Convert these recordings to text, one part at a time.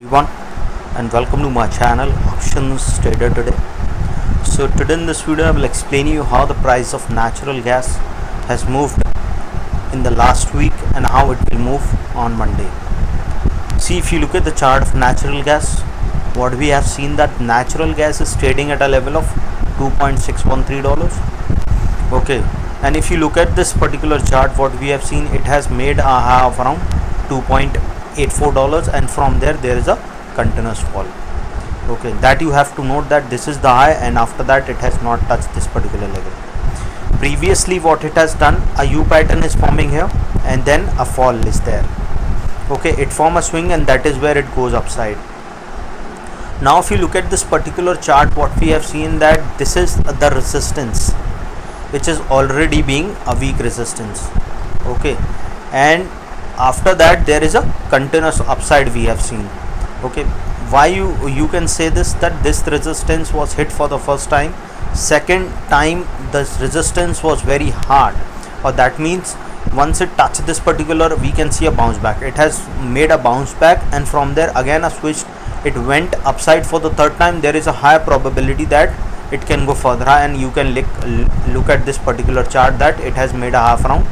Everyone, and welcome to my channel Options Trader today. So today in this video I will explain you how the price of natural gas has moved in the last week and how it will move on Monday. See, if you look at the chart of natural gas, what we have seen that natural gas is trading at a level of $2.613. Okay, and if you look at this particular chart, what we have seen, it has made a high of around $2.84, and from there is a continuous fall. Okay, that you have to note that this is the high, and after that it has not touched this particular level. Previously what it has done, a U pattern is forming here and then a fall is there. Okay, it form a swing and that is where it goes upside. Now if you look at this particular chart, what we have seen that this is the resistance, which is already being a weak resistance. Okay, and after that there is a continuous upside we have seen. Okay, why you can say this, that this resistance was hit for the first time, second time this resistance was very hard, or that means once it touched this particular, we can see a bounce back. It has made a bounce back and from there again a switch, it went upside for the third time. There is a high probability that it can go further high, and you can look at this particular chart that it has made a half around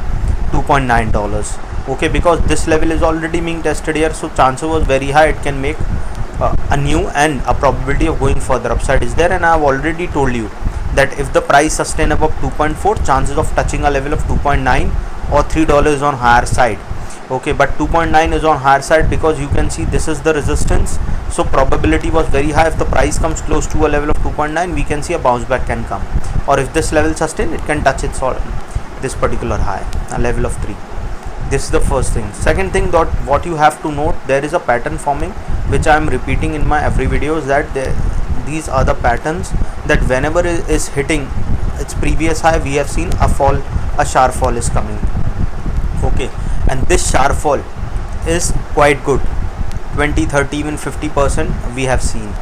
$2.9. Okay, because this level is already being tested here, so chances was very high it can make a new, and a probability of going further upside is there. And I have already told you that if the price sustain above 2.4, chances of touching a level of 2.9 or $3 is on higher side. Okay, but 2.9 is on higher side because you can see this is the resistance, so probability was very high. If the price comes close to a level of 2.9, we can see a bounce back can come, or if this level sustain, it can touch its this particular high, a level of 3. This is the first thing. Second thing, that what you have to note, there is a pattern forming, which I am repeating in my every videos, that these are the patterns that whenever it is hitting its previous high, we have seen a fall, a sharp fall is coming. Okay, and this sharp fall is quite good, 20, 30, even 50% we have seen.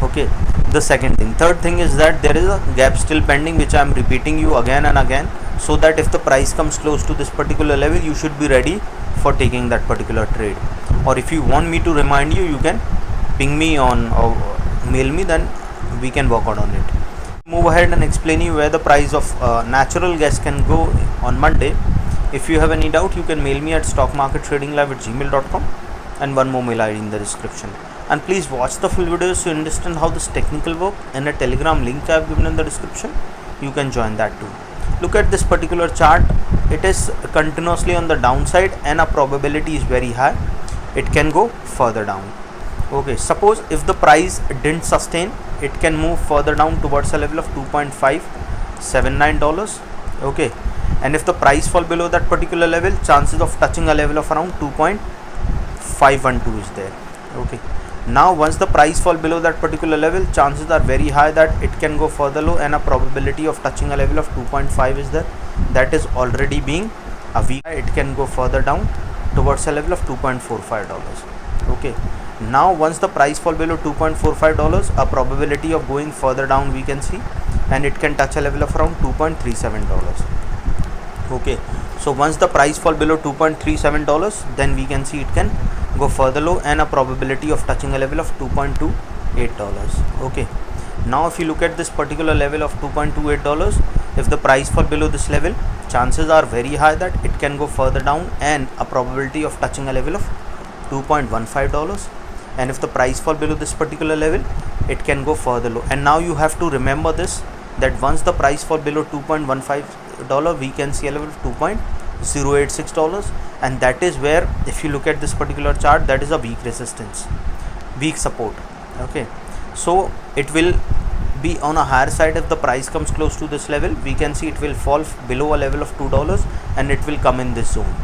Okay, the second thing. Third thing is that there is a gap still pending, which I am repeating you again and again, so that if the price comes close to this particular level, you should be ready for taking that particular trade. Or if you want me to remind you, you can ping me on or mail me, then we can work out on it. Move ahead and explain you where the price of natural gas can go on Monday. If you have any doubt, you can mail me at stockmarkettradinglive@gmail.com, and one more mail ID in the description. And please watch the full videos to understand how this technical work, and a Telegram link I have given in the description. You can join that too. Look at this particular chart, it is continuously on the downside and a probability is very high it can go further down. Okay, suppose if the price didn't sustain, it can move further down towards a level of $2.579. Okay, and if the price fall below that particular level, chances of touching a level of around 2.512 is there. Okay, now once the price fall below that particular level, chances are very high that it can go further low, and a probability of touching a level of 2.5 is there. That is already being a weak. It can go further down towards a level of $2.45. Okay, now once the price fall below $2.45, a probability of going further down we can see, and it can touch a level of around $2.37. Okay, so once the price fall below $2.37, then we can see it can go further low, and a probability of touching a level of $2.28. Okay, now if you look at this particular level of $2.28, if the price fall below this level, chances are very high that it can go further down, and a probability of touching a level of $2.15. And if the price fall below this particular level, it can go further low. And now you have to remember this, that once the price fall below $2.15, we can see a level of $2.086, and that is where, if you look at this particular chart, that is a weak resistance, weak support. Okay, so it will be on a higher side. If the price comes close to this level, we can see it will fall below a level of $2 and it will come in this zone.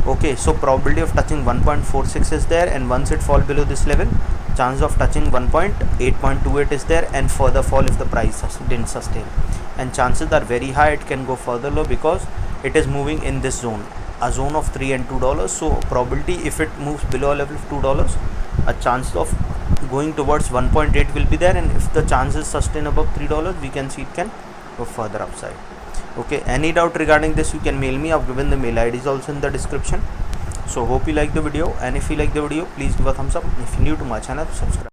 Okay, so probability of touching 1.46 is there, and once it fall below this level, chance of touching 1.828 is there, and further fall if the price didn't sustain, and chances are very high it can go further low because it is moving in this zone, a zone of $3 and $2. So probability, if it moves below a level of $2, a chance of going towards 1.8 will be there, and if the chances sustain above $3, we can see it can go further upside. Okay, any doubt regarding this, you can mail me. I've given the mail IDs also in the description. So hope you like the video, and if you like the video, please give a thumbs up. If you're new to my channel, subscribe.